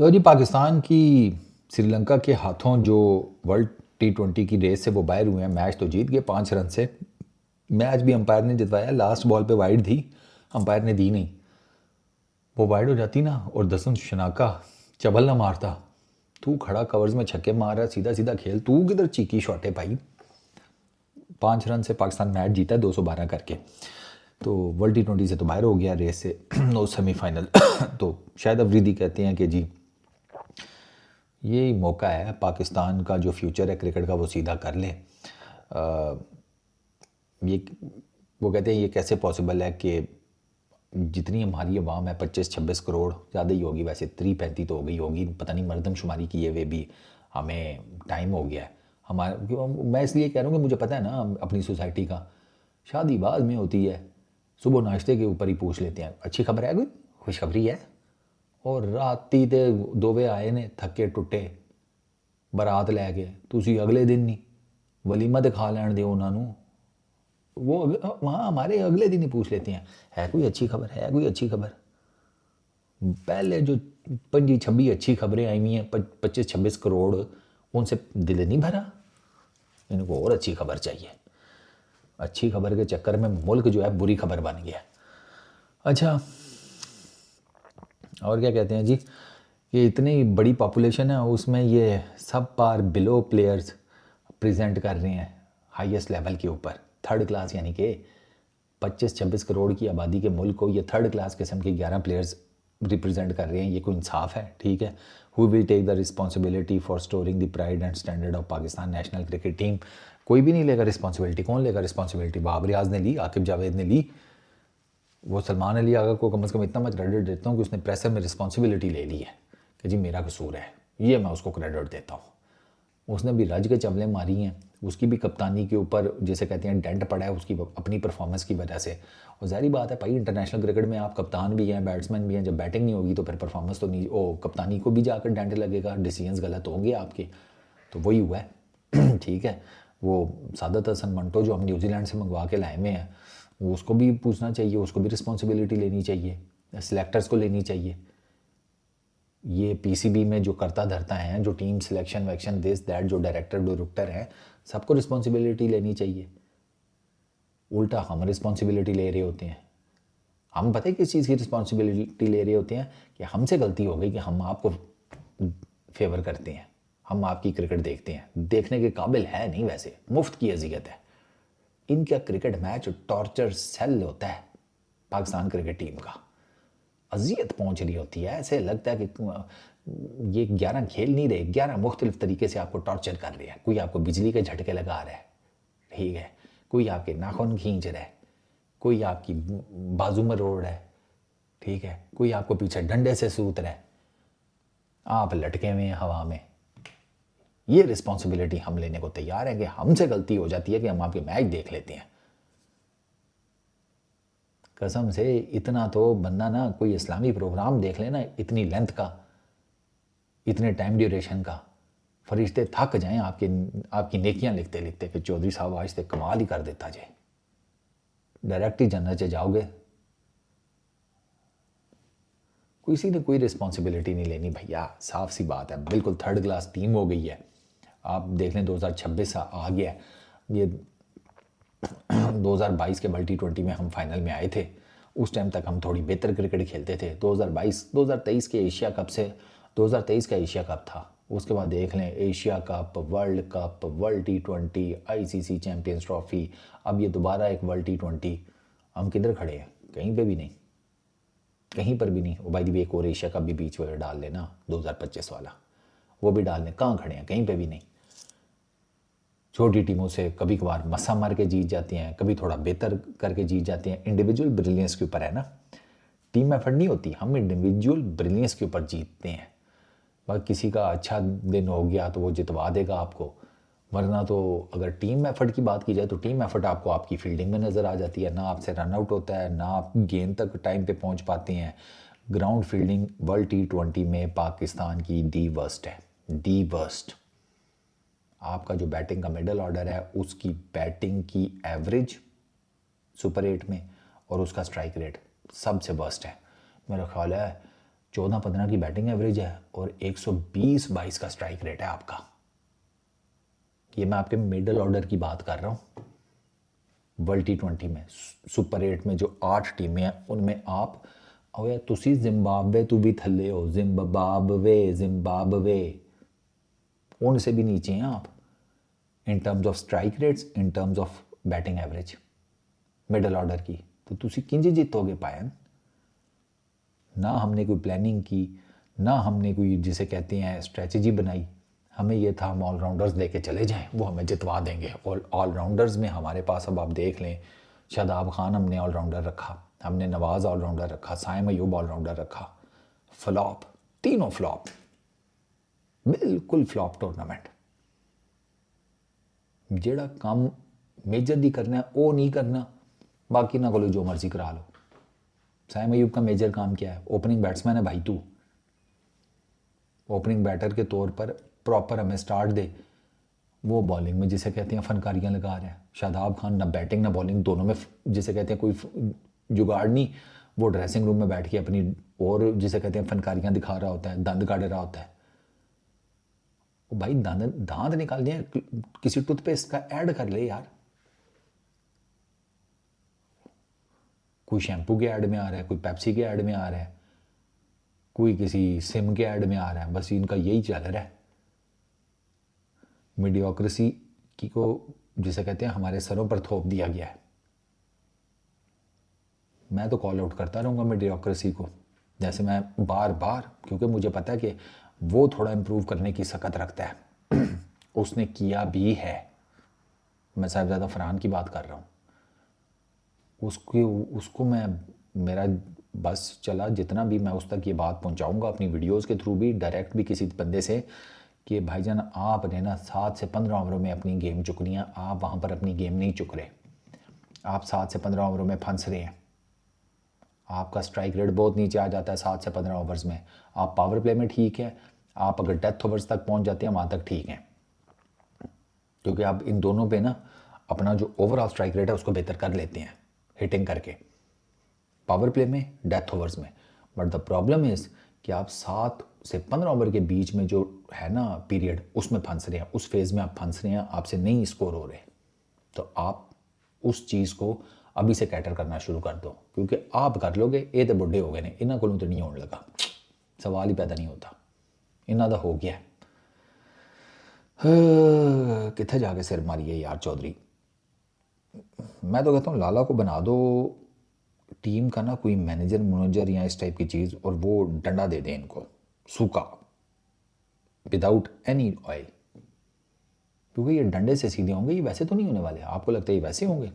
लो जी, पाकिस्तान की श्रीलंका के हाथों जो वर्ल्ड T20 की रेस से वो बाहर हुए हैं। मैच तो जीत गए 5 रन से। मैच भी अंपायर ने जितवाया। लास्ट बॉल पे वाइड थी, अंपायर ने दी नहीं। वो वाइड हो जाती ना और दसन शनाका चबल ना मारता, तू खड़ा कवर्स में छक्के मार रहा, सीधा सीधा खेल, तू किधर चीकी शॉट है भाई। 5 रन से पाकिस्तान मैच जीता है 212 करके। तो वर्ल्ड T20 से तो बाहर हो गया रेस से नो सेमीफाइनल। तो शायद अफरीदी कहते हैं कि जी ये मौका है पाकिस्तान का, जो फ्यूचर है क्रिकेट का वो सीधा कर ले। ये वो कहते हैं ये कैसे पॉसिबल है कि जितनी हमारी आवाम है 25-26 करोड़, ज़्यादा ही होगी वैसे, 3-35 तो हो गई होगी, पता नहीं मरदमशुमारी की है वे भी, हमें टाइम हो गया है हमारा। मैं इसलिए कह रहा हूँ कि मुझे पता है ना अपनी सोसाइटी का, शादी बाद में होती है, सुबह नाश्ते के ऊपर ही पूछ लेते हैं अच्छी खबर है, कोई खुशखबरी है, और राती ते 2 बजे आए ने थके टुटे बारात लैके, तुसी अगले दिन नहीं वलीमा तो खा लैन दो उन्होंने। वो वहाँ हमारे अगले दिन ही पूछ लेते हैं है कोई अच्छी खबर, है कोई अच्छी खबर। पहले जो 25-26 अच्छी खबरें आई हुई हैं 25-26 करोड़, उनसे दिल नहीं भरा, इनको और अच्छी खबर चाहिए। अच्छी खबर के चक्कर में मुल्क जो है बुरी खबर बन गया। अच्छा, और क्या कहते हैं जी, ये इतनी बड़ी पॉपुलेशन है, उसमें ये सब पार बिलो प्लेयर्स प्रेजेंट कर रहे हैं हाईएस्ट लेवल के ऊपर, थर्ड क्लास, यानी कि 25-26 करोड़ की आबादी के मुल्क को ये थर्ड क्लास किस्म के 11 प्लेयर्स रिप्रेजेंट कर रहे हैं। ये कोई इंसाफ है? ठीक है, who will take the responsibility for storing the pride and standard of Pakistan national cricket team? कोई भी नहीं लेगा रिस्पॉन्सिबिलिटी। कौन लेगा रिस्पॉन्सिबिलिटी? बाबर रियाज ने ली, आकिब जावेद ने ली, वो सलमान अली आगा को कम से कम इतना मैं क्रेडिट देता हूँ कि उसने प्रेशर में रिस्पॉन्सिबिलिटी ले ली है कि जी मेरा कसूर है, ये मैं उसको क्रेडिट देता हूँ। उसने भी रज के चवलें मारी हैं, उसकी भी कप्तानी के ऊपर जैसे कहते हैं डेंट पड़ा है उसकी अपनी परफॉर्मेंस की वजह से। और ज़ाहिर बात है भाई, इंटरनेशनल क्रिकेट में आप कप्तान भी हैं, बैट्समैन भी हैं, जब बैटिंग नहीं होगी तो फिर परफॉर्मेंस तो नहीं, ओ कप्तानी को भी जाकर डेंट लगेगा, डिसीजंस गलत होंगे आपके। तो वही हुआ है। ठीक है, वो सादत हसन मंटो जो हम न्यूजीलैंड से मंगवा के लाए हुए हैं, वो उसको भी पूछना चाहिए, उसको भी रिस्पॉन्सिबिलिटी लेनी चाहिए, सेलेक्टर्स को लेनी चाहिए। ये पीसीबी में जो करता धरता है, जो टीम सिलेक्शन वैक्शन दिस दैट, जो डायरेक्टर हैं, सबको रिस्पॉन्सिबिलिटी लेनी चाहिए। उल्टा हम रिस्पॉन्सिबिलिटी ले रहे होते हैं। हम पता है किस चीज़ की रिस्पॉन्सिबिलिटी ले रहे होते हैं कि हमसे गलती हो गई कि हम आपको फेवर करते हैं, हम आपकी क्रिकेट देखते हैं, देखने के काबिल है नहीं, वैसे मुफ्त की अजियत है। इनका क्रिकेट मैच टॉर्चर सेल होता है पाकिस्तान क्रिकेट टीम का, अजियत पहुंच रही होती है, ऐसे लगता है कि ये 11 खेल नहीं रहे, 11 मुख्तलिफ तरीके से आपको टॉर्चर कर रहे हैं। कोई आपको बिजली के झटके लगा रहा है, ठीक है, कोई आपके नाखून खींच रहा है, कोई आपकी बाजू में रोड़ रहा है, ठीक है, कोई आपको पीछे डंडे से सूत रहा है, आप लटके हुए हैं हवा में। ये रिस्पॉन्सिबिलिटी हम लेने को तैयार है कि हमसे गलती हो जाती है कि हम आपके मैच देख लेते हैं। कसम से इतना तो बंदा ना कोई इस्लामी प्रोग्राम देख लेना, इतनी लेंथ का, इतने टाइम ड्यूरेशन का, फरिश्ते थक जाएं आपकी नेकियां लिखते लिखते कि चौधरी साहब आज तक कमाल ही कर देता जे, डायरेक्ट ही जन्नत से जाओगे। किसी ने कोई रिस्पॉन्सिबिलिटी नहीं लेनी भैया, साफ सी बात है, बिल्कुल थर्ड क्लास टीम हो गई है। आप देख लें 2026 आ गया, ये 2022 के वर्ल्ड T20 में हम फाइनल में आए थे, उस टाइम तक हम थोड़ी बेहतर क्रिकेट खेलते थे। 2023 के एशिया कप से, 2023 का एशिया कप था, उसके बाद देख लें Asia cup, world T20, ICC champions trophy, अब ये दोबारा एक वर्ल्ड T20। हम किधर खड़े हैं? कहीं पे भी नहीं, कहीं पर भी नहीं। और बाय द वे एक और एशिया कप भी बीच में डाल लेना 2025 वाला, वो भी डाल लें। कहाँ खड़े हैं? कहीं पे भी नहीं। छोटी टीमों से कभी कभार मस्सा मार के जीत जाती हैं, कभी थोड़ा बेहतर करके जीत जाती हैं। इंडिविजुअल ब्रिलियंस के ऊपर है ना, टीम एफर्ट नहीं होती, हम इंडिविजुअल ब्रिलियंस के ऊपर जीतते हैं। बस किसी का अच्छा दिन हो गया तो वो जितवा देगा आपको, वरना तो अगर टीम एफर्ट की बात की जाए तो टीम एफर्ट आपको आपकी फील्डिंग में नज़र आ जाती है, ना आपसे रन आउट होता है, ना आप गेंद तक टाइम पे पहुंच पाते हैं। ग्राउंड फील्डिंग वर्ल्ड T20 में पाकिस्तान की दी वर्स्ट है, दी वर्स्ट। आपका जो बैटिंग का मिडल ऑर्डर है, उसकी बैटिंग की एवरेज सुपर 8 में और उसका स्ट्राइक रेट सबसे वर्स्ट है। मेरा ख्याल है 14-15 की बैटिंग एवरेज है और 120-22 का स्ट्राइक रेट है आपका। ये मैं आपके मिडल ऑर्डर की बात कर रहा हूँ। वर्ल्ड T20 में सुपर 8 में जो 8 टीमें हैं उनमें आप ओए तुसी जिम्बाब्वे तू भी थल्ले हो, जिम्बाब्वे उनसे भी नीचे हैं आप in terms of strike rates, in terms of batting average middle order की। तो तुसी किंज जीतोगे पायन? ना हमने कोई प्लानिंग की, ना हमने कोई जिसे कहते हैं स्ट्रेटजी बनाई। हमें ये था हम ऑलराउंडर्स लेके चले जाएं, वो हमें जितवा देंगे। और ऑलराउंडर्स में हमारे पास अब आप देख लें, शादाब खान हमने ऑलराउंडर रखा, हमने नवाज़ ऑलराउंडर रखा, साइम अयूब ऑलराउंडर रखा। फ्लॉप, तीनों फ्लॉप, बिल्कुल फ्लॉप टूर्नामेंट। जेड़ा काम मेजर दी करना है वो नहीं करना, बाकी ना को जो मर्जी करा लो। साइम अयूब का मेजर काम क्या है? ओपनिंग बैट्समैन है भाई तू, ओपनिंग बैटर के तौर पर प्रॉपर हमें स्टार्ट दे। वो बॉलिंग में जिसे कहते हैं फनकारियाँ लगा रहे हैं। शादाब खान ना बैटिंग ना बॉलिंग दोनों में जिसे कहते हैं कोई जुगाड़ नहीं। वो ड्रेसिंग रूम में बैठ के अपनी और जिसे कहते हैं फनकारियाँ दिखा रहा होता है, दंद काट रहा होता है। वो भाई दांत निकाल दिए, किसी टूथपेस्ट का ऐड कर ले यार। कोई शैम्पू के ऐड में आ रहा है, कोई पेप्सी के ऐड में आ रहा है, कोई किसी सिम के ऐड में आ रहा है। बस इनका यही चल रहा है। मीडियोक्रेसी की को जिसे कहते हैं हमारे सरों पर थोप दिया गया है। मैं तो कॉल आउट करता रहूँगा मीडियोक्रेसी को, जैसे मैं बार बार, क्योंकि मुझे पता है कि वो थोड़ा इम्प्रूव करने की सकत रखता है। उसने किया भी है। मैं साहिबजादा फरहान की बात कर रहा हूँ। उसको मैं मेरा बस चला जितना भी मैं उस तक ये बात पहुँचाऊँगा अपनी वीडियोज़ के थ्रू भी, डायरेक्ट भी किसी बंदे से, कि भाईजान आपने ना 7 से 15 ओवरों में अपनी गेम चुकनी है। आप वहाँ पर अपनी गेम नहीं चुक रहे, आप 7 से 15 ओवरों में फंस रहे हैं। आपका स्ट्राइक रेट बहुत नीचे आ जाता है 7 से 15 ओवर्स में। आप पावर प्ले में ठीक है, आप अगर डेथ ओवर्स तक पहुँच जाते हैं वहाँ तक ठीक है, क्योंकि आप इन दोनों पे ना अपना जो ओवरऑल स्ट्राइक रेट है उसको बेहतर कर लेते हैं हिटिंग करके, पावर प्ले में, डेथ ओवर्स में। बट द प्रॉब्लम इज़ कि आप 7 से 15 ओवर के बीच में जो है ना पीरियड, उसमें फंस रहे हैं, उस फेज़ में आप फंस रहे हैं, आपसे नहीं स्कोर हो रहे। तो आप उस चीज़ को अभी से कैटर करना शुरू कर दो, क्योंकि आप कर लोगे ये तो बुढ़े हो गए ने, इन्हों को तो नहीं होने लगा, सवाल ही पैदा नहीं होता। इन्हों का हो गया। कितने जाके सिर मारिए यार चौधरी। मैं तो कहता हूँ लाला को बना दो टीम का ना कोई मैनेजर या इस टाइप की चीज़, और वो डंडा दे दें इनको सूखा, विदाउट एनी ऑयल, क्योंकि ये डंडे से सीधे होंगे, ये वैसे तो नहीं होने वाले। आपको लगता है ये वैसे होंगे?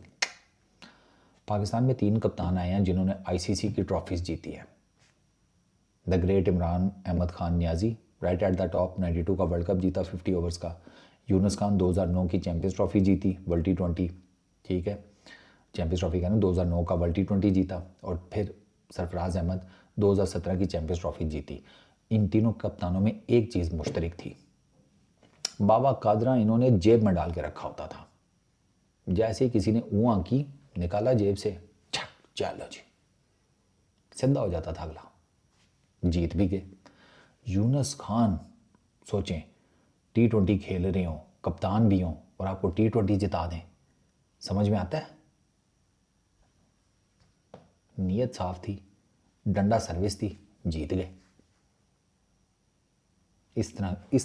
पाकिस्तान में 3 कप्तान आए हैं जिन्होंने ICC की ट्रॉफीज़ जीती है। The great Imran Ahmed Khan Niazi right at the top, 92 का वर्ल्ड कप जीता 50 ओवर्स का। यूनुस खान 2009 की चैंपियंस ट्रॉफी जीती वर्ल्ड T20, ठीक है, चैंपियंस ट्रॉफी का ना 2009 का वर्ल्ड T20 जीता। और फिर सरफराज अहमद 2017 की चैंपियंस ट्रॉफी जीती। इन तीनों कप्तानों में एक चीज़ मुश्तरक थी, बाबा कादरा इन्होंने जेब में डाल के रखा होता था। जैसे ही किसी ने ऊँ की, निकाला जेब से, छक, चलो जी, सीधा हो जाता था अगला, जीत भी गए। यूनुस खान सोचें, T20 खेल रहे हों, कप्तान भी हों, और आपको T20 जिता दें, समझ में आता है? नीयत साफ थी, डंडा सर्विस थी, जीत गए। इस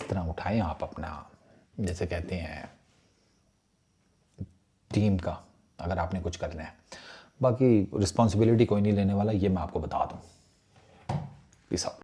तरह उठाएं आप अपना जैसे कहते हैं टीम का, अगर आपने कुछ करना है। बाकी रिस्पॉन्सिबिलिटी कोई नहीं लेने वाला, ये मैं आपको बता दूं। Peace out.